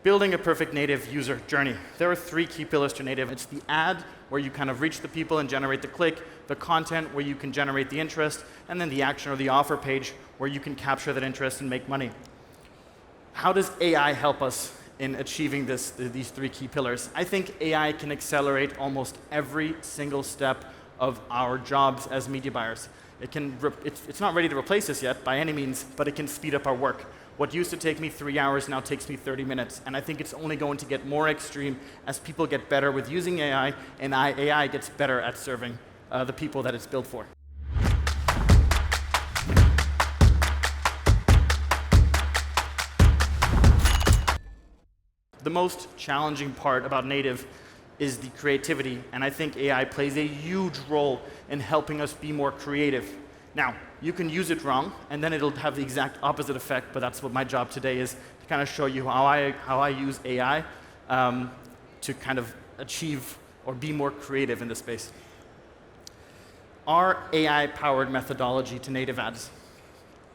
Building a perfect native user journey. There are 3 key pillars to native. It's the ad, where you kind of reach the people and generate the click, the content, where you can generate the interest, and then the action or the offer page, where you can capture that interest and make money. How does AI help us in achieving these 3 key pillars? I think AI can accelerate almost every single step of our jobs as media buyers. It's not ready to replace us yet by any means, but it can speed up our work. What used to take me 3 hours now takes me 30 minutes. And I think it's only going to get more extreme as people get better with using AI, and AI gets better at serving the people that it's built for. The most challenging part about native is the creativity, and I think AI plays a huge role in helping us be more creative. Now, you can use it wrong, and then it'll have the exact opposite effect, but that's what my job today is, to kind of show you how I use AI to kind of achieve or be more creative in this space. Our AI-powered methodology to native ads.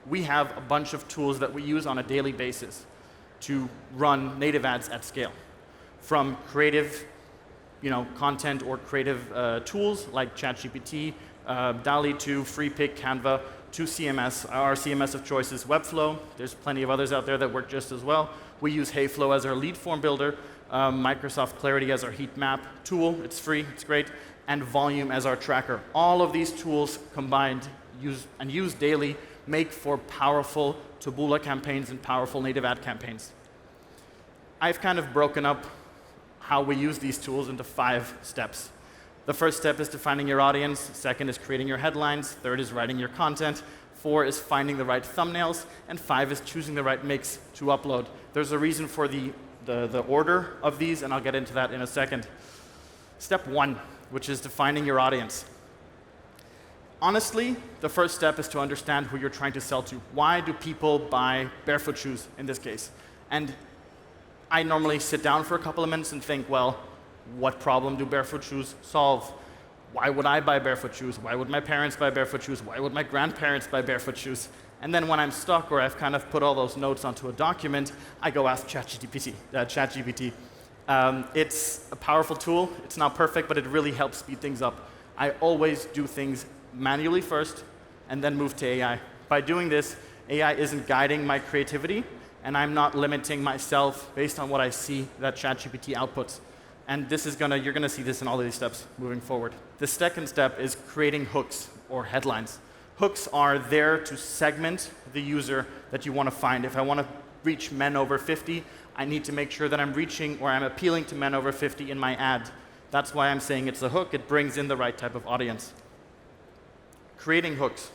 We have a bunch of tools that we use on a daily basis to run native ads at scale. From creative content or creative tools like ChatGPT, DALL-E 2, FreePick, Canva, to CMS. Our CMS of choice is Webflow. There's plenty of others out there that work just as well. We use Heyflow as our lead form builder, Microsoft Clarity as our heat map tool. It's free, it's great, and Volume as our tracker. All of these tools combined, used daily, make for powerful Taboola campaigns and powerful native ad campaigns. I've kind of broken up how we use these tools into 5 steps. The first step is defining your audience. Second is creating your headlines. Third is writing your content. 4 is finding the right thumbnails. And 5 is choosing the right mix to upload. There's a reason for the order of these, and I'll get into that in a second. Step 1, which is defining your audience. Honestly, the first step is to understand who you're trying to sell to. Why do people buy barefoot shoes in this case? And I normally sit down for a couple of minutes and think, well, what problem do barefoot shoes solve? Why would I buy barefoot shoes? Why would my parents buy barefoot shoes? Why would my grandparents buy barefoot shoes? And then when I'm stuck or I've kind of put all those notes onto a document, I go ask ChatGPT. It's a powerful tool. It's not perfect, but it really helps speed things up. I always do things manually first and then move to AI. By doing this, AI isn't guiding my creativity, and I'm not limiting myself based on what I see that ChatGPT outputs. And you're gonna see this in all of these steps moving forward. The second step is creating hooks or headlines. Hooks are there to segment the user that you want to find. If I want to reach men over 50, I need to make sure that I'm reaching or I'm appealing to men over 50 in my ad. That's why I'm saying it's a hook. It brings in the right type of audience. Creating hooks.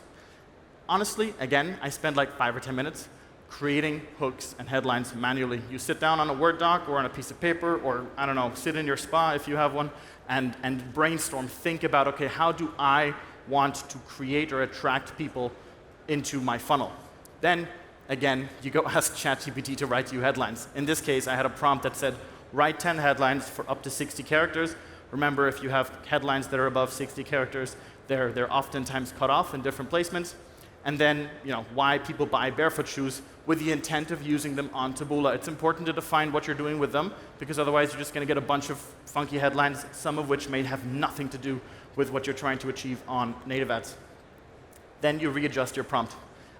Honestly, again, I spend like 5 or 10 minutes creating hooks and headlines manually. You sit down on a Word doc or on a piece of paper, or I don't know, sit in your spa if you have one, and brainstorm, think about, okay, how do I want to create or attract people into my funnel? Then, again, you go ask ChatGPT to write you headlines. In this case, I had a prompt that said, write 10 headlines for up to 60 characters. Remember, if you have headlines that are above 60 characters, they're oftentimes cut off in different placements. And then, why people buy barefoot shoes with the intent of using them on Taboola. It's important to define what you're doing with them, because otherwise you're just going to get a bunch of funky headlines, some of which may have nothing to do with what you're trying to achieve on native ads. Then you readjust your prompt.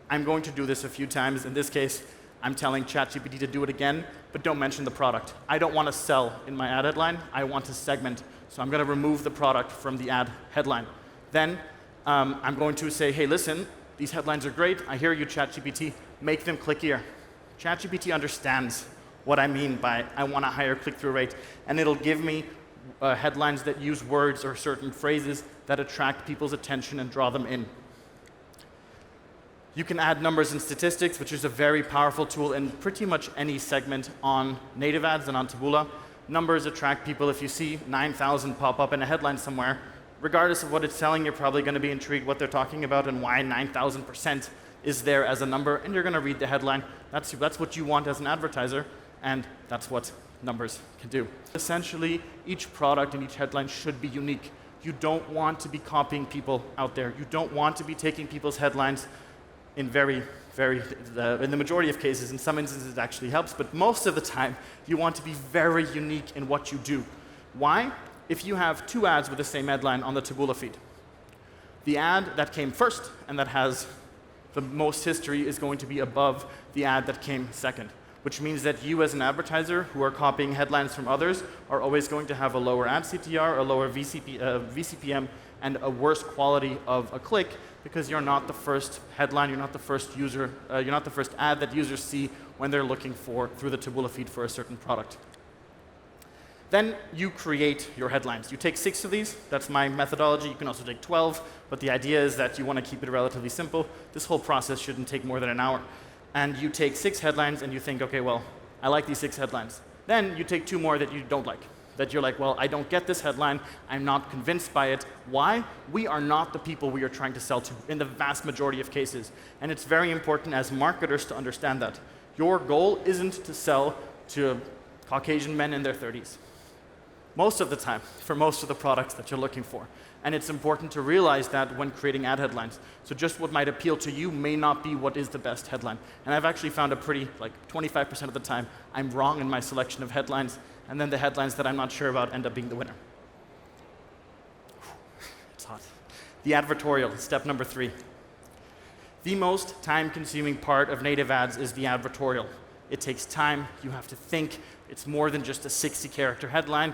I'm going to do this a few times. In this case, I'm telling ChatGPT to do it again, but don't mention the product. I don't want to sell in my ad headline. I want to segment. So I'm going to remove the product from the ad headline. Then I'm going to say, hey, listen, these headlines are great. I hear you, ChatGPT. Make them clickier. ChatGPT understands what I mean by I want a higher click-through rate, and it'll give me headlines that use words or certain phrases that attract people's attention and draw them in. You can add numbers and statistics, which is a very powerful tool in pretty much any segment on native ads and on Taboola. Numbers attract people. If you see 9,000 pop up in a headline somewhere, regardless of what it's telling, you're probably going to be intrigued what they're talking about and why 9,000% is there as a number, and you're going to read the headline. That's what you want as an advertiser, and that's what numbers can do. Essentially, each product and each headline should be unique. You don't want to be copying people out there. You don't want to be taking people's headlines in very in the majority of cases, in some instances it actually helps, but most of the time you want to be very unique in what you do. Why? If you have two ads with the same headline on the Taboola feed, the ad that came first and that has the most history is going to be above the ad that came second, which means that you as an advertiser who are copying headlines from others are always going to have a lower ad CTR, a lower VCPM, and a worse quality of a click because you're not the first headline, you're not the first ad that users see when they're looking through the Taboola feed for a certain product. Then you create your headlines. You take 6 of these. That's my methodology. You can also take 12, but the idea is that you want to keep it relatively simple. This whole process shouldn't take more than an hour. And you take 6 headlines and you think, okay, well, I like these 6 headlines. Then you take 2 more that you don't like, that you're like, well, I don't get this headline. I'm not convinced by it. Why? We are not the people we are trying to sell to in the vast majority of cases. And it's very important as marketers to understand that. Your goal isn't to sell to Caucasian men in their 30s. Most of the time, for most of the products that you're looking for. And it's important to realize that when creating ad headlines. So just what might appeal to you may not be what is the best headline. And I've actually found 25% of the time, I'm wrong in my selection of headlines, and then the headlines that I'm not sure about end up being the winner. It's hot. The advertorial, step number 3. The most time-consuming part of native ads is the advertorial. It takes time, you have to think. It's more than just a 60-character headline.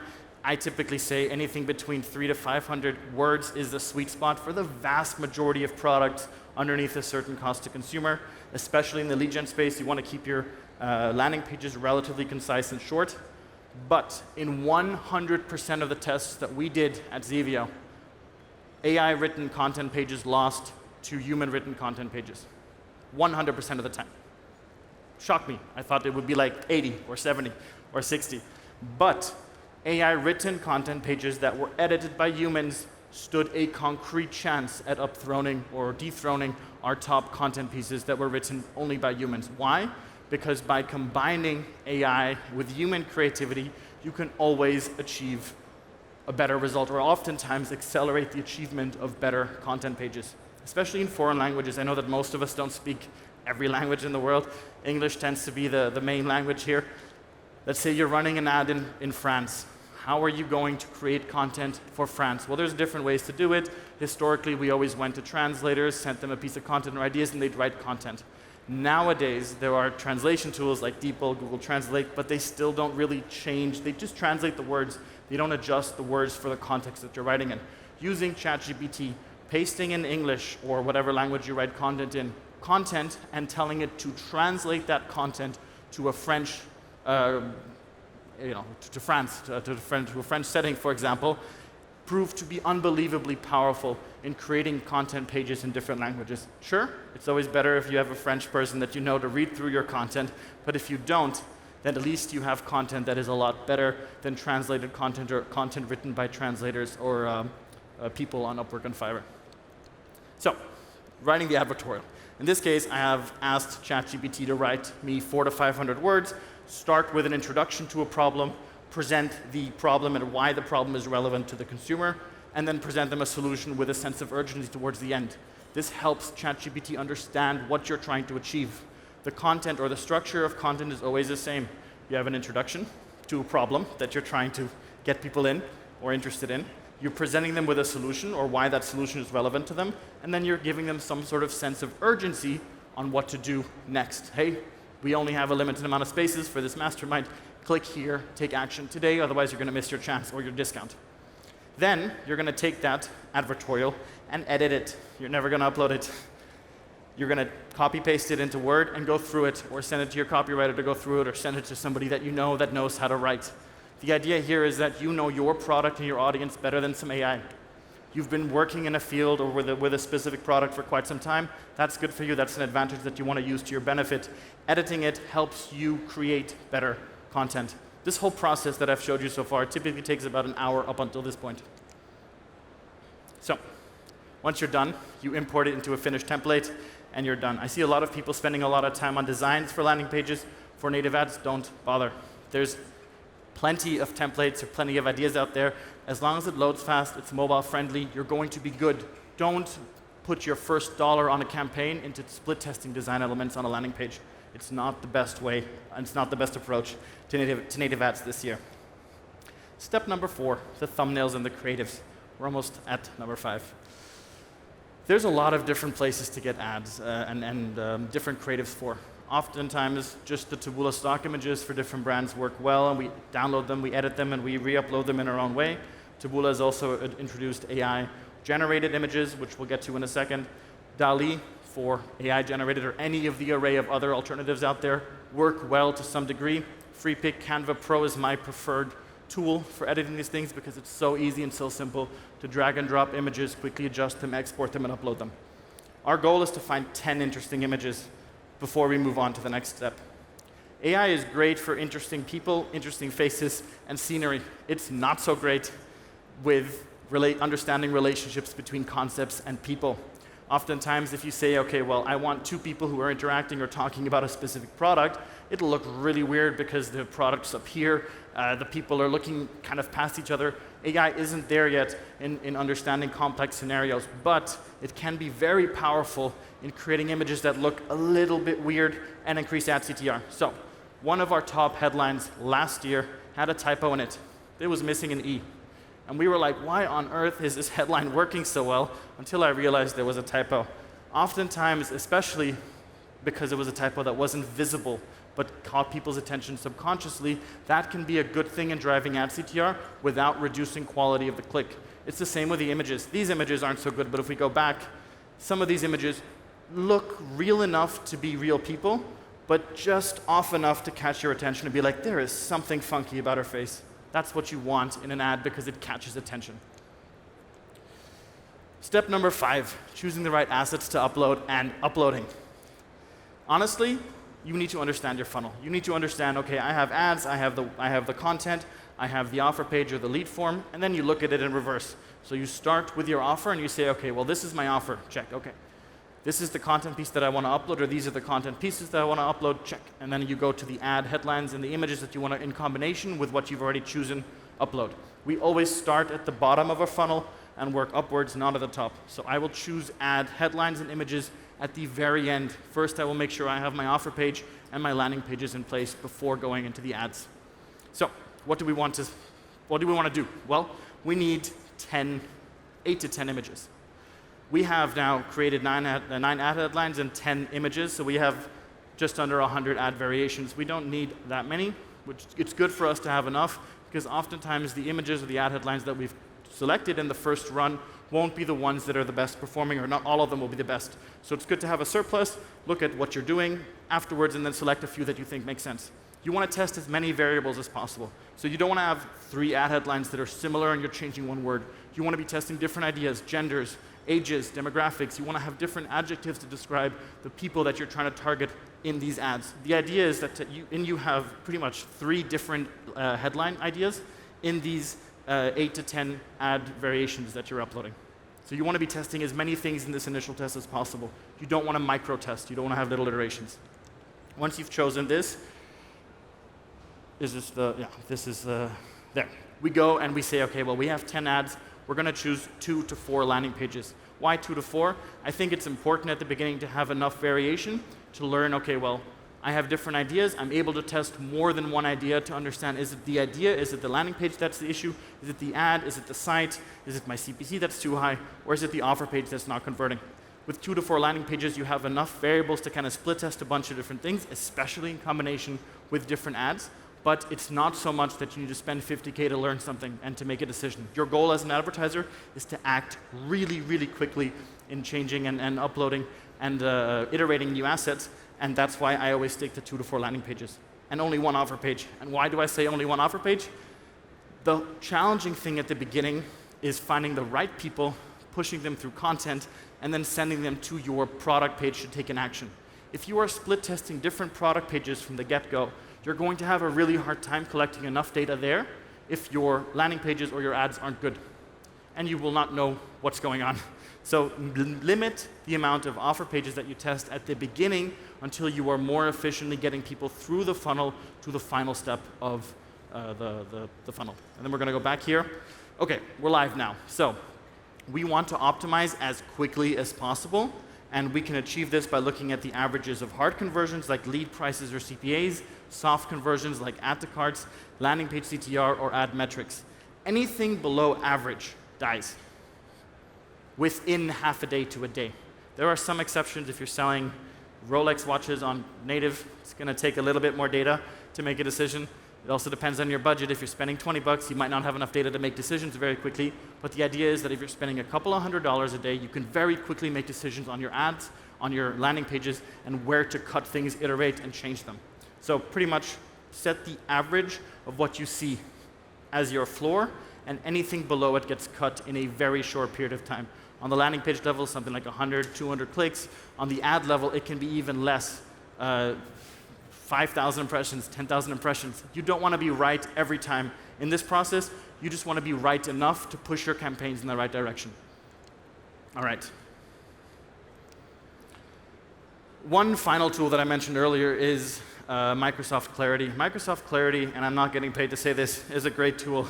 I typically say anything between 300 to 500 words is the sweet spot for the vast majority of products underneath a certain cost to consumer, especially in the lead gen space. You want to keep your landing pages relatively concise and short. But in 100% of the tests that we did at Zevio, AI-written content pages lost to human-written content pages, 100% of the time. Shocked me. I thought it would be like 80 or 70 or 60. But AI-written content pages that were edited by humans stood a concrete chance at upthroning or dethroning our top content pieces that were written only by humans. Why? Because by combining AI with human creativity, you can always achieve a better result, or oftentimes accelerate the achievement of better content pages, especially in foreign languages. I know that most of us don't speak every language in the world. English tends to be the main language here. Let's say you're running an ad in France. How are you going to create content for France? Well, there's different ways to do it. Historically, we always went to translators, sent them a piece of content or ideas, and they'd write content. Nowadays, there are translation tools like DeepL, Google Translate, but they still don't really change. They just translate the words. They don't adjust the words for the context that you're writing in. Using ChatGPT, pasting in English or whatever language you write content in, and telling it to translate that content to a French to France, to a French setting, for example, proved to be unbelievably powerful in creating content pages in different languages. Sure, it's always better if you have a French person that you know to read through your content, but if you don't, then at least you have content that is a lot better than translated content or content written by translators or people on Upwork and Fiverr. So, writing the advertorial. In this case, I have asked ChatGPT to write me 400 to 500 words, start with an introduction to a problem, present the problem and why the problem is relevant to the consumer, and then present them a solution with a sense of urgency towards the end. This helps ChatGPT understand what you're trying to achieve. The content or the structure of content is always the same. You have an introduction to a problem that you're trying to get people in or interested in. You're presenting them with a solution or why that solution is relevant to them, and then you're giving them some sort of sense of urgency on what to do next. Hey, we only have a limited amount of spaces for this mastermind. Click here, take action today, otherwise you're going to miss your chance or your discount. Then you're going to take that advertorial and edit it. You're never going to upload it. You're going to copy paste it into Word and go through it, or send it to your copywriter to go through it, or send it to somebody that you know that knows how to write. The idea here is that you know your product and your audience better than some AI. You've been working in a field or with a specific product for quite some time. That's good for you. That's an advantage that you want to use to your benefit. Editing it helps you create better content. This whole process that I've showed you so far typically takes about an hour up until this point. So, once you're done, you import it into a finished template, and you're done. I see a lot of people spending a lot of time on designs for landing pages. For native ads, don't bother. There's plenty of templates or plenty of ideas out there. As long as it loads fast, it's mobile friendly, you're going to be good. Don't put your first dollar on a campaign into split testing design elements on a landing page. It's not the best way, and it's not the best approach to native ads this year. Step number 4, the thumbnails and the creatives. We're almost at number 5. There's a lot of different places to get ads and different creatives for. Oftentimes, just the Taboola stock images for different brands work well, and we download them, we edit them, and we re-upload them in our own way. Taboola has also introduced AI-generated images, which we'll get to in a second. DALL-E for AI-generated, or any of the array of other alternatives out there, work well to some degree. FreePic Canva Pro is my preferred tool for editing these things because it's so easy and so simple to drag and drop images, quickly adjust them, export them, and upload them. Our goal is to find 10 interesting images before we move on to the next step. AI is great for interesting people, interesting faces, and scenery. It's not so great with understanding relationships between concepts and people. Oftentimes, if you say, okay, well, I want 2 people who are interacting or talking about a specific product, it'll look really weird because the product's up here, the people are looking kind of past each other. AI isn't there yet in understanding complex scenarios, but it can be very powerful in creating images that look a little bit weird and increase ad CTR. So, one of our top headlines last year had a typo in it. It was missing an E. And we were like, why on earth is this headline working so well? Until I realized there was a typo. Oftentimes, especially because it was a typo that wasn't visible, but caught people's attention subconsciously, that can be a good thing in driving ad CTR without reducing quality of the click. It's the same with the images. These images aren't so good, but if we go back, some of these images look real enough to be real people, but just off enough to catch your attention and be like, there is something funky about her face. That's what you want in an ad because it catches attention. Step number 5, choosing the right assets to upload and uploading. Honestly, you need to understand your funnel. You need to understand, okay, I have ads, I have the content, I have the offer page or the lead form, and then you look at it in reverse. So you start with your offer and you say, okay, well, this is my offer, check, okay. This is the content piece that I want to upload, or these are the content pieces that I want to upload, check. And then you go to the ad headlines and the images that you want to, in combination with what you've already chosen, upload. We always start at the bottom of a funnel and work upwards, not at the top. So I will choose ad headlines and images at the very end. First, I will make sure I have my offer page and my landing pages in place before going into the ads. So what do we want to do? Well, we need 8 to 10 images. We have now created 9 ad headlines and 10 images, so we have just under 100 ad variations. We don't need that many, which it's good for us to have enough, because oftentimes the images or the ad headlines that we've selected in the first run won't be the ones that are the best performing, or not all of them will be the best. So it's good to have a surplus, look at what you're doing afterwards, and then select a few that you think make sense. You want to test as many variables as possible. So you don't want to have 3 ad headlines that are similar and you're changing one word. You want to be testing different ideas, genders, ages, demographics. You want to have different adjectives to describe the people that you're trying to target in these ads. The idea is that you have pretty much 3 different headline ideas in these 8 to 10 ad variations that you're uploading. So you want to be testing as many things in this initial test as possible. You don't want to micro-test. You don't want to have little iterations. Once you've chosen this, there. We go and we say, okay, well, we have 10 ads. We're going to choose 2 to 4 landing pages. Why 2 to 4? I think it's important at the beginning to have enough variation to learn, okay, well, I have different ideas. I'm able to test more than one idea to understand, is it the idea? Is it the landing page that's the issue? Is it the ad? Is it the site? Is it my CPC that's too high? Or is it the offer page that's not converting? With 2 to 4 landing pages, you have enough variables to kind of split test a bunch of different things, especially in combination with different ads. But it's not so much that you need to spend $50K to learn something and to make a decision. Your goal as an advertiser is to act really, really quickly in changing and uploading and iterating new assets, and that's why I always stick to 2 to 4 landing pages and only 1 offer page. And why do I say only 1 offer page? The challenging thing at the beginning is finding the right people, pushing them through content, and then sending them to your product page to take an action. If you are split testing different product pages from the get-go, you're going to have a really hard time collecting enough data there if your landing pages or your ads aren't good. And you will not know what's going on. So limit the amount of offer pages that you test at the beginning until you are more efficiently getting people through the funnel to the final step of the funnel. And then we're going to go back here. OK, we're live now. So We want to optimize as quickly as possible, and we can achieve this by looking at the averages of hard conversions like lead prices or CPAs, soft conversions like add to carts, landing page CTR, or ad metrics. Anything below average dies within half a day to a day. There are some exceptions. If you're selling Rolex watches on native, it's going to take a little bit more data to make a decision. It also depends on your budget. If you're spending 20 bucks, you might not have enough data to make decisions very quickly. But the idea is that if you're spending a couple of $100s a day, you can very quickly make decisions on your ads, on your landing pages, and where to cut things, iterate, and change them. So pretty much set the average of what you see as your floor, and anything below it gets cut in a very short period of time. On the landing page level, something like 100, 200 clicks. On the ad level, it can be even less. 5,000 impressions, 10,000 impressions. You don't want to be right every time. In this process, you just want to be right enough to push your campaigns in the right direction. All right. One final tool that I mentioned earlier is Microsoft Clarity. Microsoft Clarity, and I'm not getting paid to say this, is a great tool.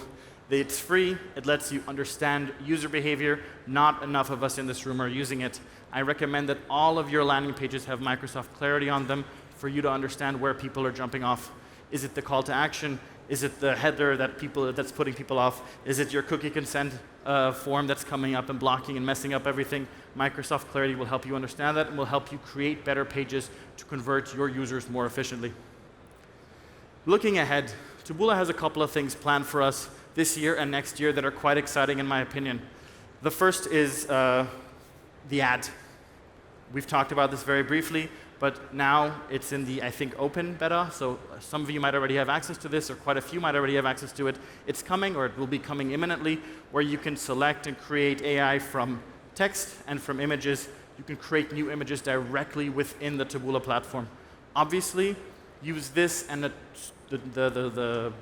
It's free. It lets you understand user behavior. Not enough of us in this room are using it. I recommend that all of your landing pages have Microsoft Clarity on them for you to understand where people are jumping off. Is it the call to action? Is it the header that's putting people off? Is it your cookie consent form that's coming up and blocking and messing up everything? Microsoft Clarity will help you understand that and will help you create better pages to convert your users more efficiently. Looking ahead, Taboola has a couple of things planned for us this year and next year that are quite exciting in my opinion. The first is the ad. We've talked about this very briefly, but now it's in the, I think, open beta, so some of you might already have access to this, or quite a few might already have access to it. It's coming, or it will be coming imminently, where you can select and create AI from text and from images. You can create new images directly within the Taboola platform. Obviously, use this and the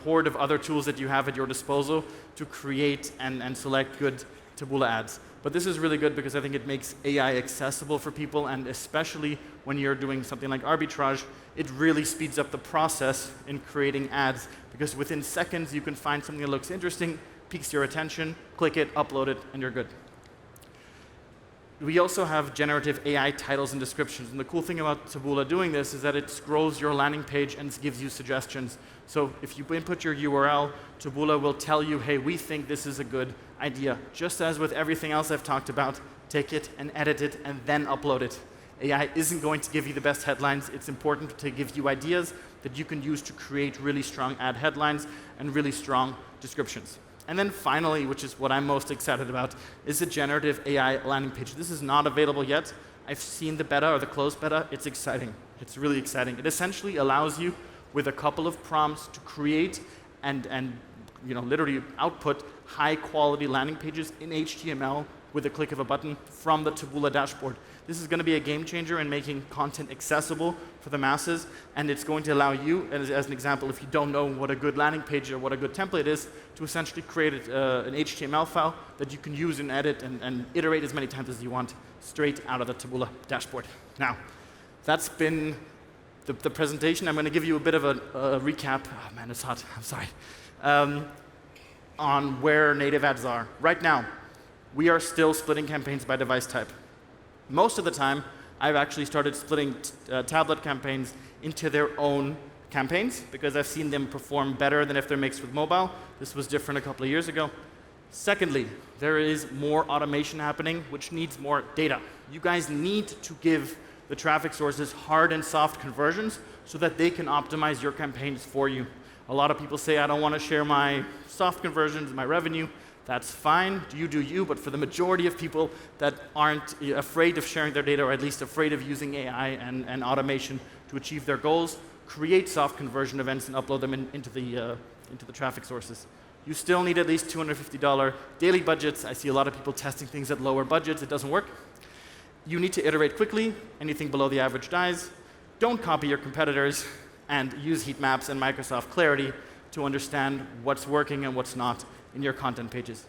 horde of other tools that you have at your disposal to create and select good Taboola ads. But this is really good because I think it makes AI accessible for people, and especially when you're doing something like arbitrage, it really speeds up the process in creating ads, because within seconds you can find something that looks interesting, piques your attention, click it, upload it, and you're good. We also have generative AI titles and descriptions, and the cool thing about Taboola doing this is that it scrolls your landing page and gives you suggestions. So if you input your URL, Taboola will tell you, hey, we think this is a good idea. Just as with everything else I've talked about, take it and edit it and then upload it. AI isn't going to give you the best headlines. It's important to give you ideas that you can use to create really strong ad headlines and really strong descriptions. And then finally, which is what I'm most excited about, is the generative AI landing page. This is not available yet. I've seen the beta or the closed beta. It's exciting. It's really exciting. It essentially allows you, with a couple of prompts, to create and literally output high-quality landing pages in HTML with a click of a button from the Taboola dashboard. This is going to be a game changer in making content accessible for the masses, and it's going to allow you, as an example, if you don't know what a good landing page or what a good template is, to essentially create an HTML file that you can use and edit and iterate as many times as you want straight out of the Taboola dashboard. Now, that's been the presentation. I'm going to give you a bit of a recap. Oh man, it's hot. I'm sorry. On where native ads are. Right now, we are still splitting campaigns by device type. Most of the time, I've actually started splitting tablet campaigns into their own campaigns because I've seen them perform better than if they're mixed with mobile. This was different a couple of years ago. Secondly, there is more automation happening, which needs more data. You guys need to give the traffic sources hard and soft conversions so that they can optimize your campaigns for you. A lot of people say, I don't want to share my soft conversions, my revenue. That's fine, you do you, but for the majority of people that aren't afraid of sharing their data, or at least afraid of using AI and automation to achieve their goals, create soft conversion events and upload them into the traffic sources. You still need at least $250 daily budgets. I see a lot of people testing things at lower budgets. It doesn't work. You need to iterate quickly. Anything below the average dies. Don't copy your competitors, and use heat maps and Microsoft Clarity to understand what's working and what's not in your content pages.